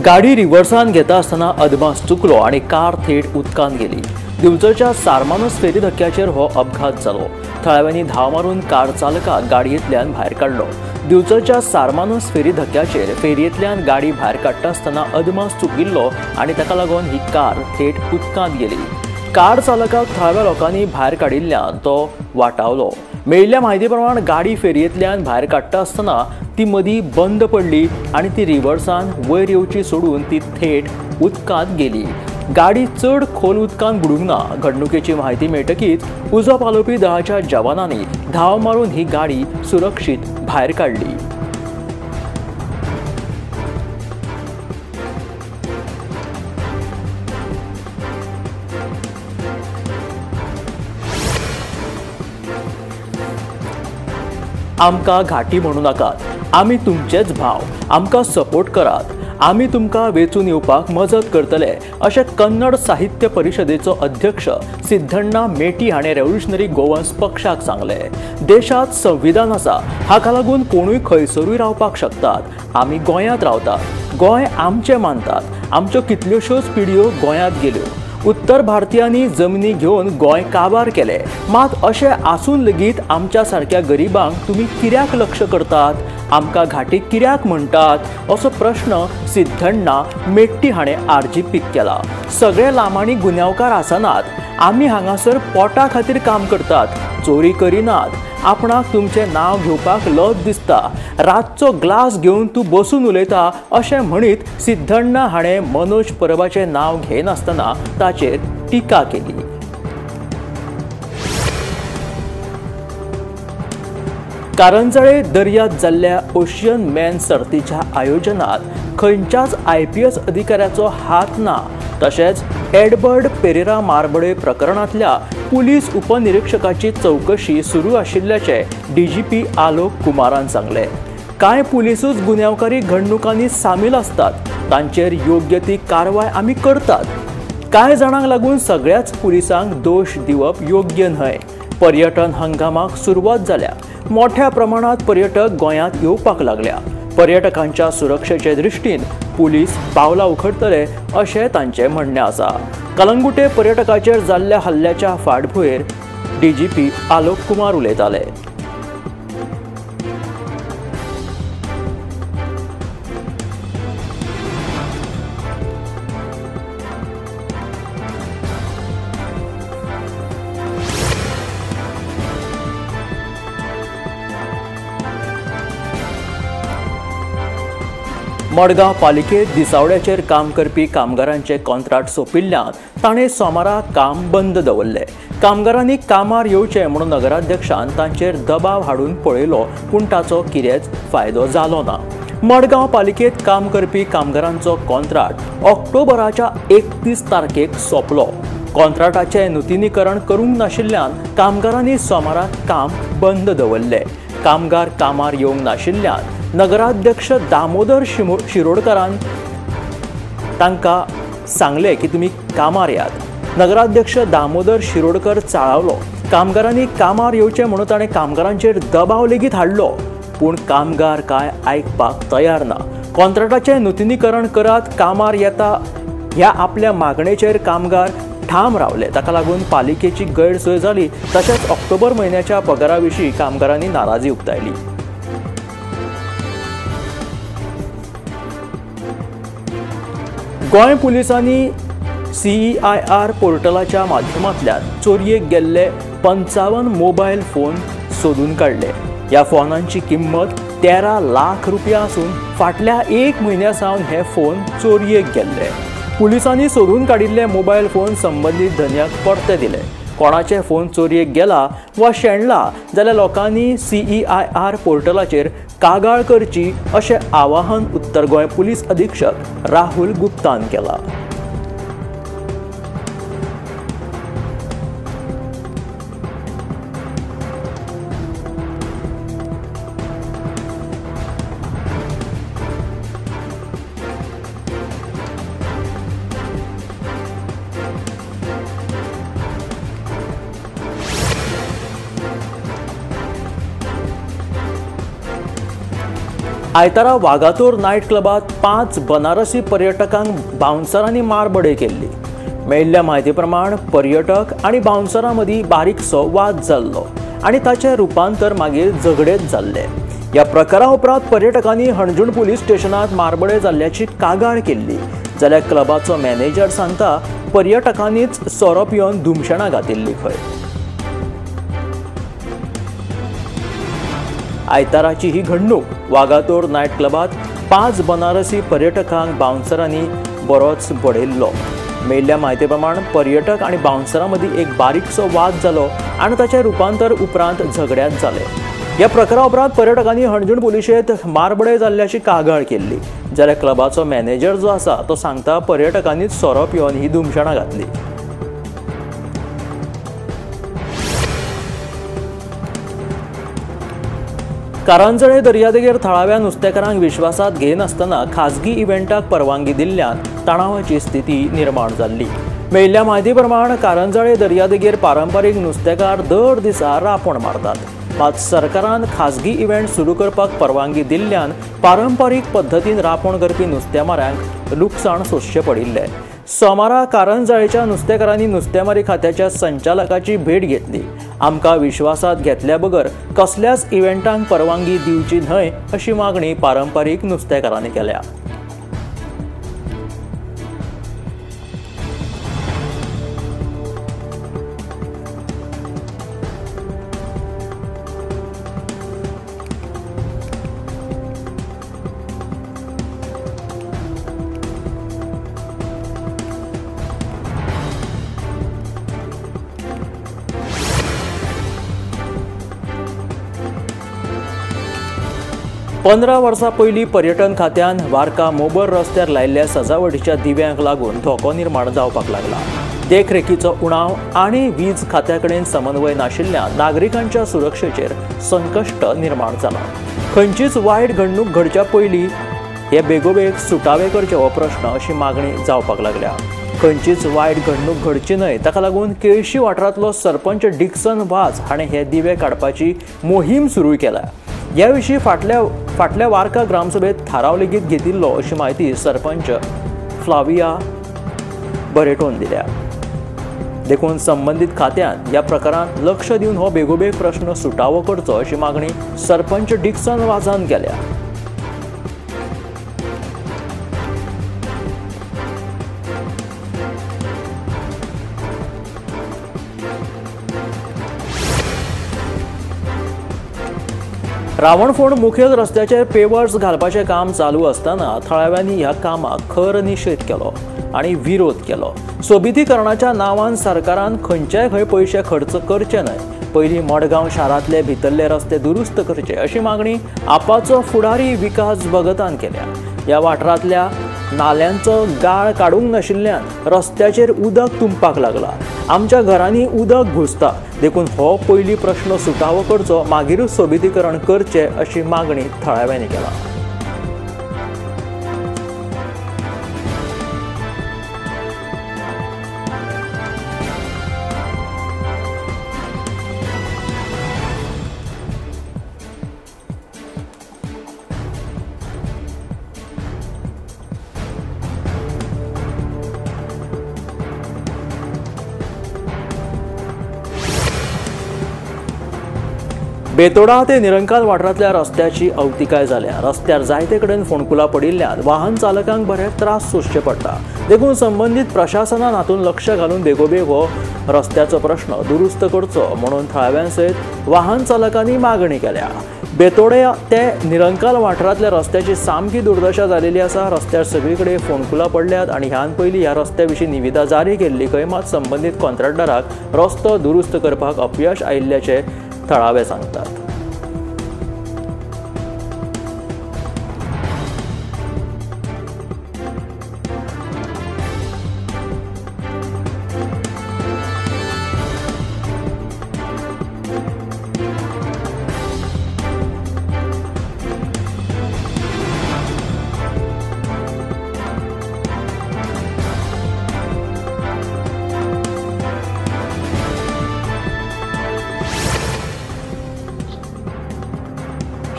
गाडी रिव्हर्सान घेता असताना अदमास चुकलो आणि कार थेट उदकांत गेली। दिवचलच्या सारमानस फेरी धक्क्याचेर हो अपघात जालो। थळाव्यांनी धाव मारून कार चालकाक गाडयेंतल्यान भायर काडलो। दिवचलच्या सारमानस फेरी धक्क्याचेर फेरयेंतल्यान गाडी भायर काडटा आसतना अदमास चुकिल्लो आणि ताका लागून ही कार थेट उदकांत गेली। कार चालकाक थळाव्या लोकांनी भायर काडिल्ल्यान तो वाटावलो। मेळिल्ल्या म्हायती प्रमाण गाडी फेरयेंतल्यान भायर काडटा आसतना ती मदीं बंद पडली आणि ती रिव्हर्सान वयर येवची सोडून ती थेट उदकांत गेली। गाडी चड खोल उदकांत बुडूंक ना। घडणुकेची म्हायती मेळटकीच उजो पालोवपी दळाच्या जवानांनी धाव मारून ही गाडी सुरक्षीत भायर काडली। आमकां घाटी म्हणू नाकात, आमी तुमचेच भाव, आमकां सपोर्ट करात, आमी तुमकां वेचून येवपाक मजत करतले अशें कन्नड साहित्य परिशदेचो अध्यक्ष सिद्धण्णा मेटी हाणें रेव्होल्युशनरी गोवन्स पक्षाक सांगले। देशांत संविधान आसा, हाका लागून कोणूय खंयसरूय रावपाक शकतात। आमी गोंयांत रावतात, गोंय आमचें मानतात। आमच्यो कितल्योश्योच पिढयो गोंयांत गेल्यो। उत्तर भारतीयांनी जमनी घेवन गोंय काबार केले, मात अशें आसून लेगीत आमच्या सारक्या गरिबांक तुमी कित्याक लक्ष करतात? आमकां घाटी कित्याक म्हणटात असो प्रश्न सिद्धण्णा मेट्टी हाणें आरजीपीक केला। सगळे लांबाणी गुन्यांवकार आसनात, आमी हांगासर पोटा खातीर काम करतात, चोरी करिनात। आपणाक तुमचें नांव घेवपाक लज दिसता, रातचो ग्लास घेवन तूं बसून उलयता अशें म्हणीत सिद्धण्णा हाणें मनोज परबाचें नांव घेनासतना ताचेर टिका केली। कारंजळे दर्यांत जाल्ल्या ओशियन मॅन सर्तीच्या आयोजनात खंयच्याच IPS अधिकाऱ्याचो हात ना। तशेंच एडवर्ड पेरेरा मारबडे प्रकरणांतल्या पुलीस उपनिरीक्षकाची चौकशी सुरू आशिल्ल्याचे DGP आलोक कुमारान सांगले। कांय पुलीसूच गुन्यांवकारी घडणुकांनी सामील असतात, तांचेर योग्य ती कारवाय आमी करतात। कांय जाणांक लागून सगळ्याच पुलिसांक दोश दिवप योग्य न्हय। पर्यटन हंगामाक सुरवात जाल्या, मोठ्या प्रमाणात पर्यटक गोंयांत येवपाक लागल्या। पर्यटकांच्या सुरक्षेचे दृश्टीन पुलीस पावलां उखलतले अशें तांचें म्हणणें आसा। कलंगुटे पर्यटकाचेर जाल्ल्या हल्ल्याच्या फाटभुंयेर DGP आलोक कुमार उलयताले। मडगांव पालिकेत दिसावड्याचेर काम करपी कामगारांचे कॉन्ट्रॅक्ट सोंपिल्ल्यान ताणें सोमारा काम बंद दवरले। कामगारांनी कामार येवचें म्हणून नगराध्यक्षान तांचेर दबाव हाडून पळयलो, पूण ताचो कितेंच फायदो जालो ना। मडगांव पालिकेत काम करपी कामगारांचो कॉन्ट्रॅक्ट ऑक्टोबराच्या 31 तारखेक सोंपलो। कॉन्ट्रॅक्टाचें नूतनीकरण करूंक नाशिल्ल्यान कामगारांनी सोमारा काम बंद दवरले। कामगार कामार येवंक नाशिल्ल्यान नगराध्यक्ष दामोदर शिरोडकारान तांकां सांगले की तुमी कामार येयात। नगराध्यक्ष दामोदर शिरोडकर चाळावलो। कामगारांनी कामार येवचें म्हणून ताणें कामगारांचेर दबाव लेगीत हाडलो, पूण कामगार कांय आयकपाक तयार ना। कॉन्ट्रॅक्टाचें नूतनीकरण करात, कामार येता ह्या आपल्या मागणेचेर कामगार ठाम रावले। ताका लागून पालिकेची गैरसोय जाली। तशेंच ऑक्टोबर म्हयन्याच्या पगारा विशीं कामगारांनी नाराजी उक्तायली। गोंय पुलिसांनी CEIR पोर्टलाच्या माध्यमांतल्यान चोरयेक गेल्ले 55 मोबायल फोन सोदून काडले। ह्या फोनांची किंमत 13 लाख रुपया आसून फाटल्या 1 म्हयन्या सावन हे फोन चोरयेक गेल्ले। पुलिसांनी सोदून काडिल्ले मोबायल फोन संबंदीत धन्याक परते दिले। कोणाचे फोन चोरयेक गेला वा शेणला जाल्यार लोकांनी CEIR पोर्टलाचेर कागाळ करची अशें आवाहन उत्तर गोंय पुलीस अधीक्षक राहुल गुप्तान केला। आयतारा वागातोर नायट क्लबात 5 बनारसी पर्यटकांक बाउन्सरांनी मारबडे केल्ली. मेळिल्ल्या म्हायती प्रमाण पर्यटक आनी बाउन्सरां मदीं बारीकसो वाद जाल्लो आनी ताचें रुपांतर मागीर झगडेंत जाल्लें. ह्या प्रकारा उपरांत पर्यटकांनी हणजूण पुलीस स्टेशनांत मारबडे जाल्ल्याची कागाळ केल्ली. जाल्यार क्लबाचो मॅनेजर सांगता पर्यटकांनीच सोरो पिवन धुमशणां घातिल्ली खंय. आयताराची ही घडणूक वागातोर नायट क्लबात 5 बनारसी पर्यटकांक बाउन्सरांनी बरोच बडयल्लो. मेळिल्ल्या म्हायती प्रमाण पर्यटक आनी बाउन्सरां मदीं एक बारीकसो वाद जालो आनी ताचें रुपांतर उपरांत झगड्यांत जालें. ह्या प्रकारा उपरांत पर्यटकांनी हणजूण पुलिशेंत मारबडे जाल्ल्याची कागाळ केल्ली. जाल्यार क्लबाचो मॅनेजर जो आसा तो सांगता पर्यटकांनीच सोरो पिवन ही धुमशणां घातली. कारांजळे दर्यादेगेर थळाव्या नुस्तेकारांक विश्वासांत घेनासतना खाजगी इव्हेंटाक परवानगी दिल्ल्यान तणावाची स्थिती निर्माण जाल्ली. मेळिल्ल्या म्हायती प्रमाण कारांजळे दर्यादेगेर पारंपारीक नुस्तेकार दर दिसा रापण मारतात. मात सरकारान खाजगी इव्हेंट सुरू करपाक परवानगी दिल्ल्यान पारंपारीक पद्दतीन रापण करपी नुस्तेमारांक लुकसाण सोंसचें पडिल्लें. सोमारा कारांजळेच्या नुस्तेकारांनी नुस्तेमारी खात्याच्या संचालकाची भेट घेतली. आमकां विश्वासांत घेतल्या बगर कसल्याच इव्हेंटांक परवानगी दिवची न्हय अशी मागणी पारंपारीक नुस्तेकारांनी केल्या. पंदरा वर्सां पयलीं पर्यटन खात्यान वार्का मोबर रस्त्यार लायिल्ल्या सजावटीच्या दिव्यांक लागून धोको निर्माण जावपाक लागला. देखरेखीचो उणाव आनी वीज खात्या कडेन समन्वय नाशिल्ल्यान नागरिकांच्या सुरक्षेचेर संकश्ट निर्माण जाला. खंयचीच वायट घडणूक घडच्या पयलीं हे बेगोबेग सुटावे करचे हो प्रश्न अशी मागणी जावपाक लागल्या. खंयचीच वायट घडणूक घडची न्हय ताका लागून केळशी वाठारांतलो सरपंच डिक्सन वाझ हाणें हे दिवे काडपाची मोहीम सुरू केल्या. ह्या विशीं फाटल्या वार्का ग्रामसभेत थाराव लेगीत घेतिल्लो अशी माहिती सरपंच फ्लाविया बरेटोन दिल्या. देखून संबंदीत खात्यान ह्या प्रकारांत लक्ष दिवन हो बेगोबेग प्रश्न सुटावो करचो अशी मागणी सरपंच डिक्सन वाझान केल्या. रावणफोंड मुखेल रस्त्याचेर पेवर्स घालपाचें काम चालू आसतना थळाव्यांनी ह्या कामाक खर निशेध केलो आनी विरोध केलो. सोबितीकरणाच्या नांवान सरकारान खंयच्याय खंय पयशे खर्च करचे न्हय. पयलीं मडगांव शारांतले भितरले रस्ते दुरुस्त करचे अशी मागणी आपाचो फुडारी विकास भगतान केल्या. ह्या वाठारांतल्या नाल्यांचो गाळ काडूंक नाशिल्ल्यान रस्त्याचेर उदक तुंबपाक लागला. आमच्या घरांनी उदक घुसता. देखून हो पयली प्रश्न सुटावो करचो मागीरूच सोबितीकरण करचे अशी मागणी थळाव्यांनी केला. बेतोडा ते निरंकाल वाठारांतल्या रस्त्याची अवतिकाय जाल्या. रस्त्यार जायते कडेन फोंडकुलां पडिल्ल्यान वाहन चालकांक बरे त्रास सोंसचे पडटा. देखून संबंदीत प्रशासनान हातूंत लक्ष घालून बेगोबेग हो रस्त्याचो प्रश्न दुरुस्त करचो म्हणून थळाव्यां सयत वाहन चालकांनी मागणी केल्या. बेतोडे ते निरंकाल वाठारांतल्या रस्त्याची सामकी दुर्दशा जालेली आसा. रस्त्यार सगळीकडे फोंडकुलां पडल्यात आनी ह्यान पयलीं ह्या रस्त्या विशीं निविदा जारी केल्ली खंय मात संबंदीत कॉन्ट्रॅक्टराक रस्तो दुरुस्त करपाक अपयश आयिल्ल्याचे थळावे सांगतात.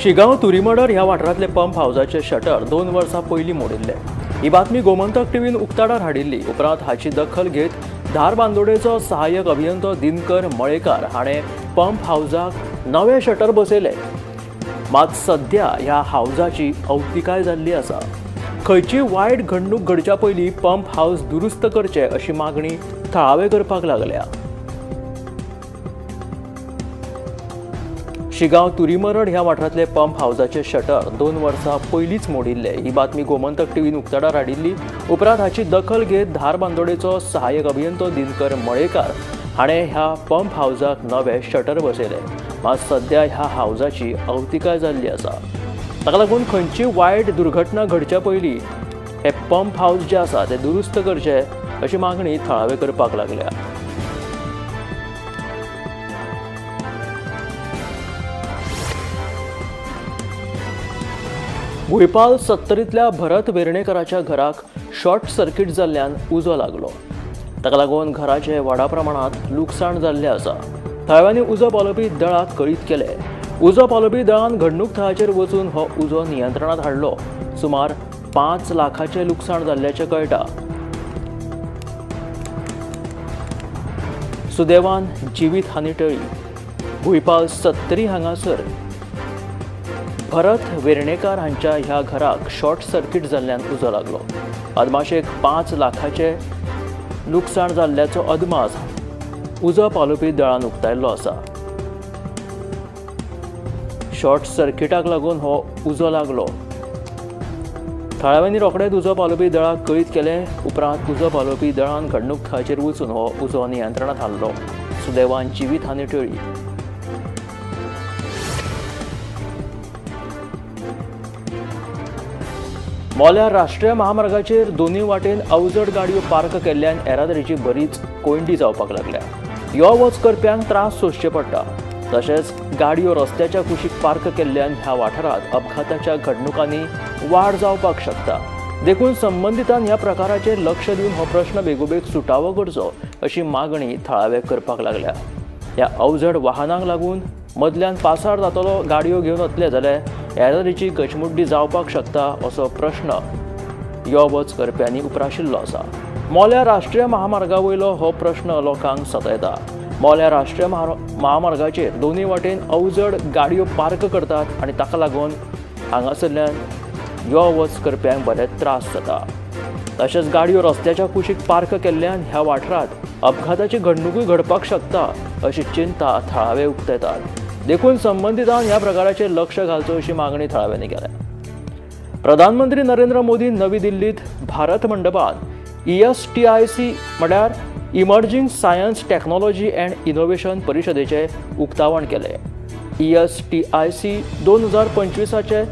शिगांव तुरीमडर ह्या वाठारांतले पंप हाऊसाचे शटर 2 वर्सां पयलीं मोडिल्ले. ही बातमी गोमंतक टीव्हीन उक्ताडार हाडिल्ली. उपरांत हाची दखल घेत धारबांदोडेचो सहाय्यक अभियंतो दिनकर मळेकार हाणें पंप हाऊसाक नवे शटर बसयले. मात सध्या ह्या हाऊसाची अवतिकाय जाल्ली आसा. खंयची वायट घडणूक घडच्या पयलीं पंप हाऊस दुरुस्त करचे अशी मागणी थळावे करपाक लागल्या. शिगांव तुरीमरड ह्या वाठारांतले पंप हाऊसाचे शटर 2 वर्सां पयलींच मोडिल्ले. ही बातमी गोमंतक टीव्हीन उक्ताडार हाडिल्ली. उपरांत हाची दखल घेत धारबांदोडेचो सहाय्यक अभियंतो दिनकर मळेकार हाणें ह्या पंप हाऊसाक नवे शटर बसयले. मात सध्या ह्या हाऊसाची अवतिकाय जाल्ली आसा. ताका लागून खंयची वायट दुर्घटना घडच्या पयलीं हे पंप हाऊस जे आसा ते दुरुस्त करचे अशी मागणी थळावे करपाक लागल्या. भुईपाल 70तल्या भरत वेर्णेकराच्या घराक शॉर्ट सर्किट जाल्ल्यान उजो लागलो. ताका लागून घराचे व्हडा प्रमाणात लुकसाण जाल्ले आसा. थळाव्यांनी उजो पालोवपी दळाक कळीत केले. उजो पालोवपी दळान घडणूक थळाचेर वचून हो उजो नियंत्रणात हाडलो. सुमार 5 लाखांचे लुकसाण जाल्ल्याचें कळटा. सुदैवान जिवीत हानी टळ्ळी. भुईपाल 70 हांगासर भरत वेर्णेकार हांच्या ह्या घराक शॉर्ट सर्किट जाल्ल्यान उजो लागलो. अदमाशेक 5 लाखांचे लुकसाण जाल्ल्याचो अदमास उजो पालोवपी दळान उक्तायल्लो आसा. शॉर्ट सर्किटाक लागून हो उजो लागलो. थळाव्यांनी रोखडेच उजो पालोवपी दळाक कळीत केले. उपरांत उजो पालोवपी दळान घडणूक थळाचेर वचून हो उजो नियंत्रणात हाडलो. सुदैवान जिवीत हानी टळ्ळी. मोल्यार राष्ट्रीय महामार्गाचेर दोनूय वाटेन अवजड गाडयो पार्क केल्ल्यान येरादारीची बरीच कोयंडी जावपाक लागल्या. यो वच करप्यांक त्रास सोंसचे पडटा. तशेंच गाडयो रस्त्याच्या कुशीक पार्क केल्ल्यान ह्या वाठारांत अपघाताच्या घडणुकांनी वाड जावपाक शकता. देखून संबंधितान ह्या प्रकाराचेर लक्ष दिवन हो प्रश्न बेगोबेग सुटावो करचो अशी मागणी थळावे करपाक लागल्या. ह्या अवजड वाहनांक लागून मदल्यान पासार जातलो गाडयो घेवन वतले जाल्यार येरादारीची गचमुड्डी जावपाक शकता असो प्रश्न यो वच करप्यांनी उप्राशिल्लो आसा. मोल्यार राष्ट्रीय महामार्गा वयलो हो प्रश्न लोकांक सतयता. मोल्यार राष्ट्रीय महामार्गाचेर दोनूय वाटेन अवजड गाडयो पार्क करतात आनी ताका लागून हांगासरल्यान यो वच करप्यांक बरे त्रास जाता. तशेंच गाडयो रस्त्याच्या कुशीक पार्क केल्ल्यान ह्या वाठारांत अपघाताची घडणूकूय घडपाक शकता अशी चिंता थळावे उक्तायतात. देखून संबंधितान ह्या प्रकाराचेर लक्ष घालचो अशी मागणी थळाव्यांनी केल्या. प्रधानमंत्री नरेंद्र मोदी नवी दिल्लीत भारत मंडपात ESTIC म्हळ्यार emerging science technology and innovation परिशदेचे उक्तावण केले. ESTIC 2025चे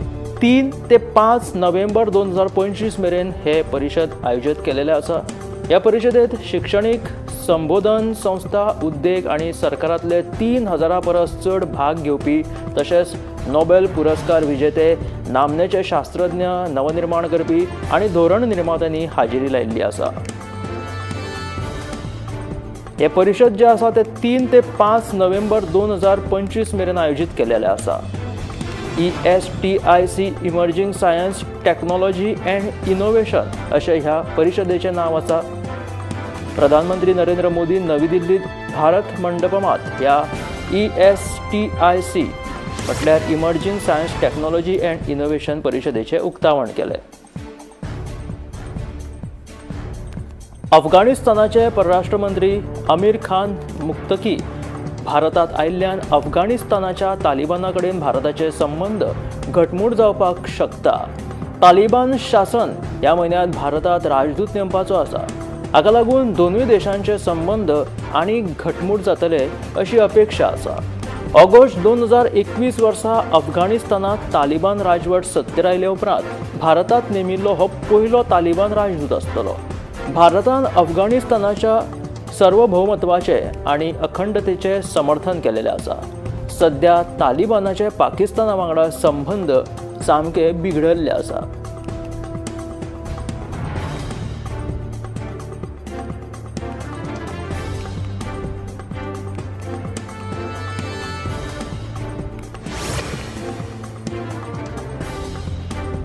3 ते 5 नोव्हेंबर 2025 मेरेन हे परिशद आयोजीत केलेले आसा. ह्या परिशदेत शिक्षणीक संबोधन संस्था, उद्देग आणि सरकारांतले 3000 परस चड भाग घेवपी तशेंच नोबेल पुरस्कार विजेते, नामनेचे शास्त्रज्ञ, नवनिर्माण करपी आणि धोरण निर्मात्यांनी हाजेरी लायिल्ली आसा. हे परिशद जे आसा ते 3 ते 5 नोव्हेंबर 2025 मेरेन आयोजीत केलेले आसा. ESTIC emerging science technology and innovation अशें ह्या परिशदेचें नांव आसा. प्रधानमंत्री नरेंद्र मोदी नवी दिल्लीत भारत मंडपमात ह्या ESTIC म्हटल्यार emerging science technology and innovation परिशदेचे उक्तावण केले. अफगाणिस्तानाचे परराष्ट्र मंत्री आमीर खान मुक्तकी भारतात आयिल्ल्यान अफगाणिस्तानाच्या तालिबाना कडेन भारताचे संबंध घटमूट जावपाक शकता. तालिबान शासन ह्या म्हयन्यांत भारतात राजदूत नेमपाचो आसा. हाका लागून दोनूय देशांचे संबंध आनी घटमूट जातले अशी अपेक्षा आसा. ऑगस्ट 2021 वर्सा अफगाणिस्तानात तालिबान राजवट सत्तेर आयले उपरांत भारतात नेमिल्लो हो पयलो तालिबान राजदूत आसतलो. भारतान अफगाणिस्तानाच्या सार्वभौमत्वाचे आणि अखंडतेचे समर्थन केलेले आसा. सध्या तालिबानाचे पाकिस्ताना वांगडा संबंध सामके बिगडल्ले आसा.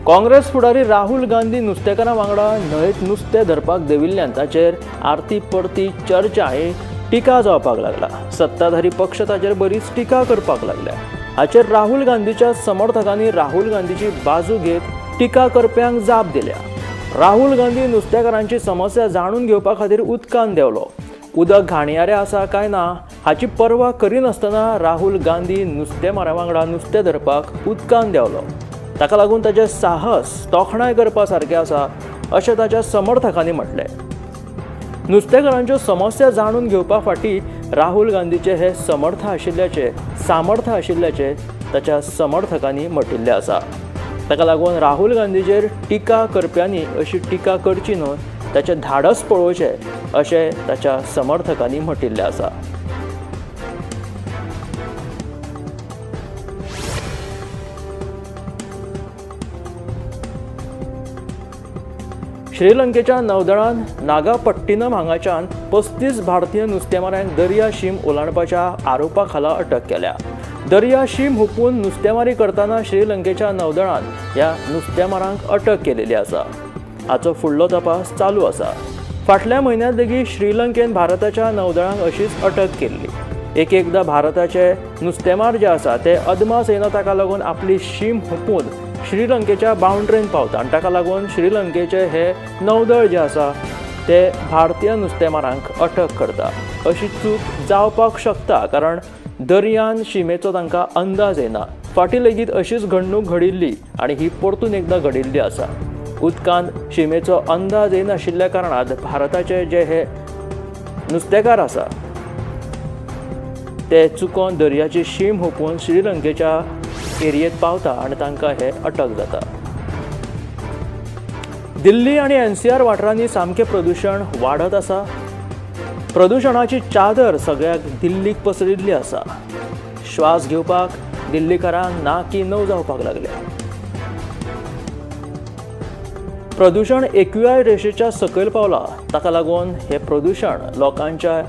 काँग्रेस फुडारी राहुल गांधी नुस्तेकारां वांगडा न्हंयेत नुस्तें धरपाक देविल्ल्यान ताचेर आरती परती चर्चा ही टिका जावपाक लागला। सत्ताधारी पक्ष ताचेर बरीच टिका करपाक लागल्या। हाचेर राहुल गांधीच्या समर्थकांनी राहुल गांधीची बाजू घेत टिका करप्यांक जाप दिल्या। राहुल गांधी नुस्तेकारांची समस्या जाणून घेवपा खातीर उदकान देंवलो। उदक घाणयारें आसा काय ना हाची पर्वा करिनासतना राहुल गांधी नुस्तेमारां वांगडा नुस्तें धरपाक उदकान देंवलो। ताका लागून ताचें साहस तोखणाय करपा सारकें आसा अशें ताच्या समर्थकांनी म्हटलें। नुस्तेकारांच्यो समस्या जाणून घेवपा फाटीं राहुल गांधीचे हे सामर्थ्य आशिल्ल्याचे ताच्या समर्थकांनी म्हटिल्लें आसा। ताका लागून राहुल गांधीचेर टिका करप्यांनी अशी टिका करची न्हय, ताचें धाडस पळोवचें अशें ताच्या समर्थकांनी म्हटिल्लें आसा। श्रीलंकेच्या नौदळान नागापट्टिनम हांगाच्यान 35 भारतीय नुस्तेमारांक दर्या शीम ओलांडपाच्या आरोपा खाला अटक केल्या। दर्या शीम हुपून नुस्तेमारी करतना श्रीलंकेच्या नौदळान ह्या नुस्तेमारांक अटक केलेली आसा। हाचो फुडलो तपास चालू आसा। फाटल्या म्हयन्यांत लेगीत श्रीलंकेन भारताच्या नौदळांक अशीच अटक केल्ली। एकदा भारताचे नुस्तेमार जे आसा ते अदमास येना ताका लागून आपली शीम हुपून श्रीलंकेच्या बाउंड्रीन पावता आनी ताका लागून श्रीलंकेचे हे नौदळ जे आसा ते भारतीय नुस्तेमारांक अटक करता। अशी चूक जावपाक शकता कारण दर्यान शिमेचो तांकां अंदाज येना। फाटीं लेगीत अशीच घडणूक घडिल्ली आनी ही परतून एकदां घडिल्ली आसा। उदकांत शिमेचो अंदाज येनाशिल्ल्या कारणान भारताचे जे हे नुस्तेकार आसा ते चुकोन दर्याची शीम हुपून श्रीलंकेच्या एरियेत पावता आनी तांकां हे अटक जाता। दिल्ली आनी NCR वाठारांनी सामकें प्रदूषण वाडत आसा। प्रदूषणाची चादर सगळ्याक दिल्लीक पसरिल्ली आसा। श्वास घेवपाक दिल्लीकारांक नाकी णव जावपाक लागल्या। प्रदूषण AQI रेशेच्या सकयल पावला। ताका लागून हे प्रदूषण लोकांच्या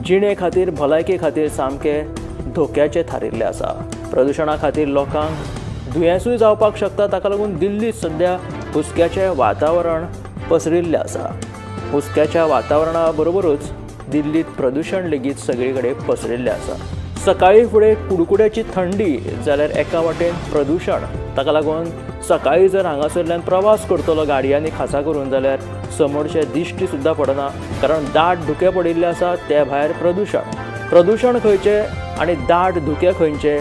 जिणे खातीर भलायके खातीर सामकें धोक्याचें थारिल्लें आसा। प्रदूषणा खातीर लोकांक दुयेंसूय जावपाक शकता। ताका लागून दिल्लीत सध्या हुस्क्याचें वातावरण पसरिल्लें आसा। हुस्क्याच्या वातावरणा बरोबरूच दिल्लीत प्रदूषण लेगीत सगळे कडेन पसरिल्लें आसा। सकाळी फुडें कुडकुड्याची थंडी जाल्यार एका वाटेन प्रदूषण। ताका लागून सकाळी जर हांगासरल्यान प्रवास करतलो गाडयांनी खासा करून जाल्यार समोरचे दिश्टी सुद्दां पडना कारण दाट धुके पडिल्ले आसा। ते भायर प्रदूषण खंयचे आनी दाट धुके खंयचे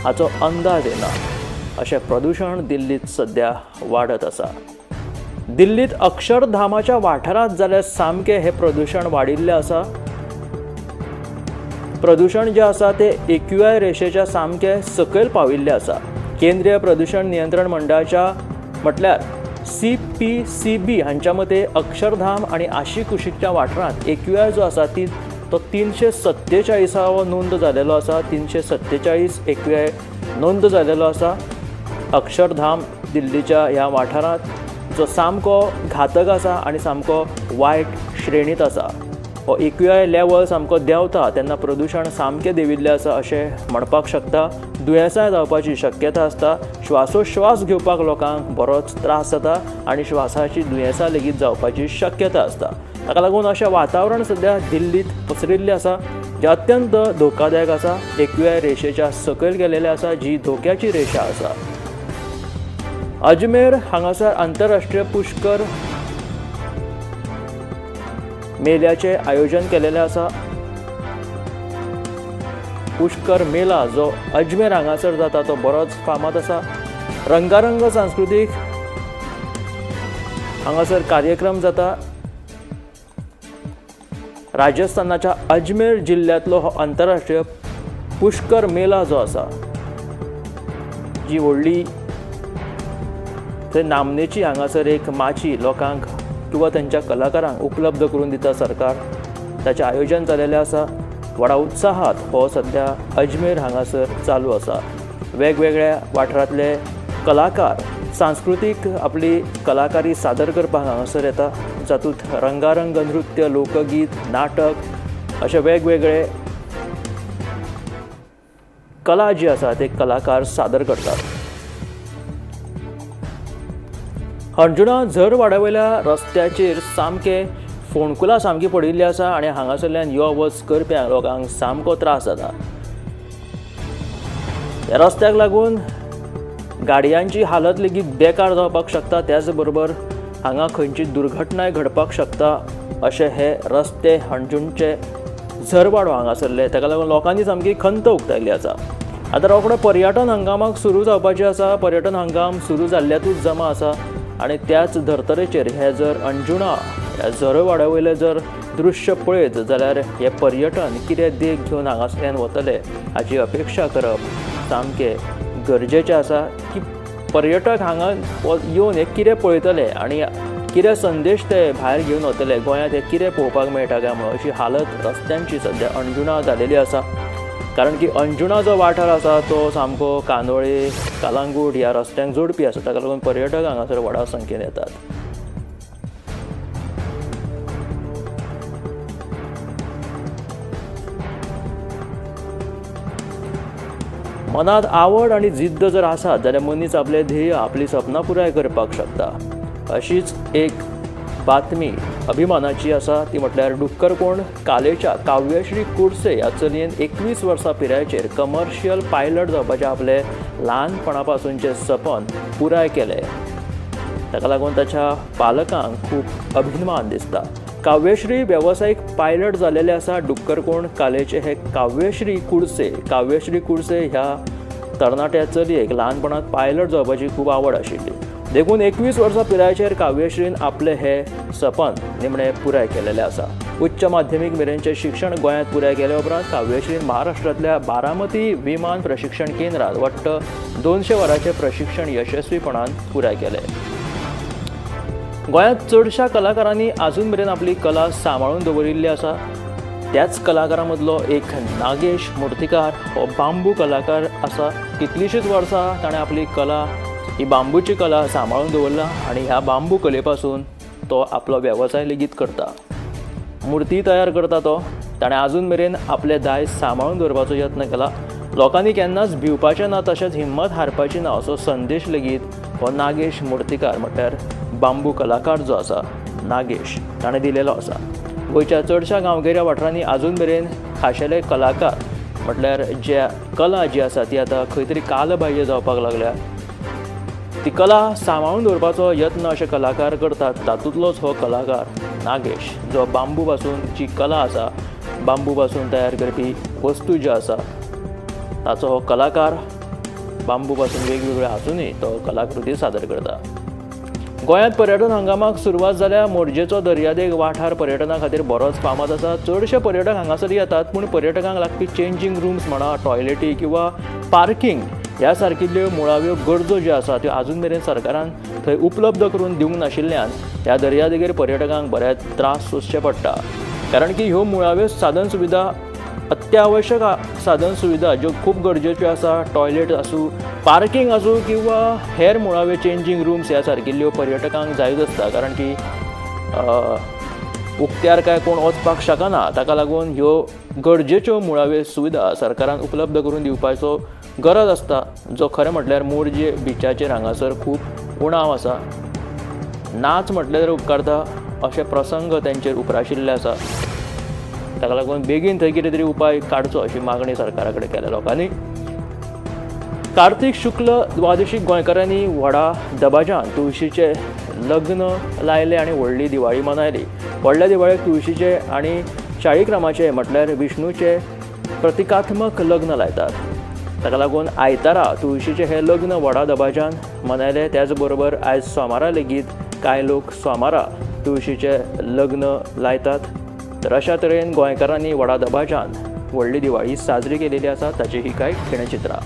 हाचो अंदाज येना। अशें प्रदूषण दिल्लीत सध्या वाडत आसा। दिल्लीत अक्षरधामाच्या वाठारांत जाल्यार सामकें हे प्रदूषण वाडिल्लें आसा। प्रदूषण जे आसा ते AQI रेशेच्या सामकें सकयल पाविल्लें आसा। केंद्रीय प्रदूषण नियंत्रण मंडळाच्या म्हटल्यार CPCB हांच्या मते अक्षरधाम आनी आशी कुशीकच्या वाठारांत AQI जो आसा तो 347 नोंद जालेलो आसा। 347 AQI नोंद जालेलो आसा। अक्षरधाम दिल्लीच्या ह्या वाठारांत जो सामको घातक आसा आनी सामको वायट श्रेणीत आसा। हो AQI लेवल सामको देंवता तेन्ना प्रदूषण सामकें देविल्लें आसा अशें म्हणपाक शकता। दुयेंसां जावपाची शक्यता आसता। श्वासोश्वास घेवपाक लोकांक बरोच त्रास जाता आनी श्वासाची दुयेंसां लेगीत जावपाची शक्यता आसता। ताका लागून अशें वातावरण सध्या दिल्लीत पसरिल्लें आसा जें अत्यंत धोकादायक आसा। AQI रेशेच्या सकयल गेलेलें आसा जी धोक्याची रेशा आसा। अजमेर हांगासर आंतरराष्ट्रीय पुष्कर मेल्याचे आयोजन केलेले आसा। पुष्कर मेला जो अजमेर हांगासर जाता तो बरोच फामाद आसा। रंगारंग सांस्कृतीक हांगासर कार्यक्रम जाता। राजस्थानाच्या अजमेर जिल्ल्यांतलो हो आंतरराष्ट्रीय पुष्कर मेला जो आसा जी व्हडली नामनेची हांगासर एक माची लोकांक किंवा तांच्या कलाकारांक उपलब्ध करून दिता सरकार। ताचें आयोजन जालेलें आसा। व्हडा उत्साहात हो सध्या अजमेर हांगासर चालू आसा। वेगवेगळ्या वाठारांतले कलाकार सांस्कृतीक आपली कलाकारी सादर करपाक हांगासर येता। जातूंत रंगारंग नृत्य, लोकगीत, नाटक अशे वेगवेगळे कला जी आसा ते कलाकार सादर करतात। अंजुणा झर वाड्यावयल्या रस्त्याचेर सामके फोणकुलां सामकी पडिल्ली आसा आनी हांगासरल्यान यो वच करप्यांक लोकांक सामको त्रास जाता। ह्या रस्त्याक लागून गाडयांची हालत लेगीत बेकार जावपाक शकता, त्याच बरोबर हांगा खंयची दुर्घटनाय घडपाक शकता अशें हे रस्ते अंजुणचे झरवाडो हांगासरले, ताका लागून लोकांनी सामकी खंत उक्तायल्ली आसा। आतां रोखडो पर्यटन हंगामाक सुरू जावपाचें आसा, पर्यटन हंगाम सुरू जाल्ल्यातूच जमा आसा आनी त्याच धर्तरेचेर हे जर अंजुणा ह्या झरवाड्या वयले जर दृश्य पळयत जाल्यार हे पर्यटन कितें देख घेवन हांगासरल्यान वतले हाची अपेक्षा करप सामकें गरजेचें आसा की पर्यटक हांगा येवन हे कितें पळयतले आनी कितें संदेश ते भायर घेवन वतले, गोंयांत हे कितें पळोवपाक मेळटा काय म्हणून अशी हालत रस्त्यांची सद्या अंजुणा जालेली आसा। कारण की अंजुणा जो वाठार आसा तो सामको कांदोळे कलंगूट ह्या रस्त्यांक जोडपी आसा, ताका लागून पर्यटक हांगासर व्हडा संख्येन येतात। मनात आवड आनी जिद्द जर आसात जाल्यार मनीस आपले ध्येय आपली सपनां पुराय करपाक शकता। अशीच एक बातमी अभिमानाची आसा, ती म्हटल्यार डुक्करकोंड कालेच्या काव्यश्री कुडसे ह्या चलयेन 21 वर्सां पिरायेचेर कमर्शियल पायलट जावपाचें आपले ल्हानपणा पासूनचें सपन पुराय केलें। ताका लागून ताच्या पालकांक खूब अभिमान दिसता। काव्यश्री वेवसायीक पायलट जालेले आसा डुक्करकोंड कालेचे हे काव्यश्री कुडसे ह्या तरणाट्या चलयेक ल्हानपणांत पायलट जावपाची खूब आवड आशिल्ली, देखून 21 वर्सां पिरायेचेर काव्यश्रीन आपले हे सपन निमणें पुराय केलेलें आसा। उच्च माध्यमीक मेरेनचें शिक्षण गोंयांत पुराय केले उपरांत काव्यश्रीन महाराष्ट्रांतल्या बारामती विमान प्रशिक्षण केंद्रांत वट्ट 200 वरांचें प्रशिक्षण यशस्वीपणान पुराय केलें। गोंयांत चडशा कलाकारांनी आजून मेरेन आपली कला सांबाळून दवरिल्ली आसा। त्याच कलाकारां मदलो एक नागेश मुर्तीकार हो बांबू कलाकार आसा। कितलींशींच वर्सां ताणें आपली कला ही बांबूची कला सांबाळून दवरला आनी ह्या बांबू कले पासून तो आपलो वेवसाय लेगीत करता। मुर्ती तयार करता तो ताणें आजून मेरेन आपले दायज सांबाळून दवरपाचो यत्न केला। लोकांनी केन्नाच भिवपाचें ना, तशेंच हिम्मत हारपाची ना असो संदेश लेगीत हो नागेश मुर्तीकार म्हटल्यार बांबू कलाकार जो आसा नागेश ताणें दिलेलो आसा। गोंयच्या चडशा गांवगिऱ्या वाठारांनी आजून मेरेन खाशेले कलाकार म्हटल्यार जे कला जी आसा ती आतां खंय तरी कालबाह्य जावपाक लागल्या, ती कला सांबाळून दवरपाचो यत्न अशे कलाकार करतात। तातूंतलोच हो कलाकार नागेश जो बांबू पासून जी कला आसा, बांबू पासून तयार करपी वस्तू ज्यो आसा ताचो हो कलाकार बांबू पासून वेगवेगळ्यो आजूनय तो कलाकृती सादर करता। गोंयांत पर्यटन हंगामाक सुरवात जाल्या। मोरजेचो दर्यादेग वाठार पर्यटना खातीर बरोच फामाद आसा। चडशे पर्यटक हांगासर येतात, पूण पर्यटकांक लागपी चेंजिंग रूम्स म्हणा, टॉयलेटी किंवा पार्किंग ह्या सारकिल्ल्यो मुळाव्यो गरजो ज्यो आसा त्यो आजून मेरेन सरकारान थंय उपलब्ध करून दिवंक नाशिल्ल्यान ह्या दर्यादेगेर पर्यटकांक बरेच त्रास सोंसचे पडटा। कारण की ह्यो मुळाव्यो साधन सुविधा अत्यावश्यक साधन सुविधा ज्यो खूब गरजेच्यो आसा, टॉयलेट आसूं, पार्किंग आसूं किंवा हेर मुळावे चेंजिंग रूम्स ह्या सारकिल्ल्यो पर्यटकांक जायूच आसता। कारण की उक्त्यार काय कोण वचपाक शकना, ताका लागून ह्यो गरजेच्यो मुळाव्यो सुविधा सरकारान उपलब्ध करून दिवपाचो गरज आसता, जो खरें म्हटल्यार मोरजे बिचाचेर हांगासर खूब उणाव आसा। नाच म्हटल्यार उपकारता अशे प्रसंग तांचेर उप्राशिल्ले आसा, ताका लागून बेगीन थंय कितें तरी उपाय काडचो अशी मागणी सरकारा कडेन केल्या लोकांनी। कार्तिक शुक्ल द्वादशीक गोंयकारांनी व्हडा दबाज्यान तुळशीचे लग्न लायले आनी व्हडली दिवाळी मनयली। व्हडल्या दिवाळेक तुळशीचे आनी शाळीक्रामाचे म्हटल्यार विष्णूचे प्रतिकात्मक लग्न लायतात। ताका लागून आयतारा तुळशीचे हे लग्न व्हडा दबाज्यान मनयले। त्याच बरोबर आयज सोमारा लेगीत कांय लोक सोमारा तुळशीचे लग्न लायतात। तर अशा तरेन गोंयकारांनी व्हडा दबाज्यान व्हडली दिवाळी साजरी केलेली आसा, ताची ही कांय खिणचित्रां।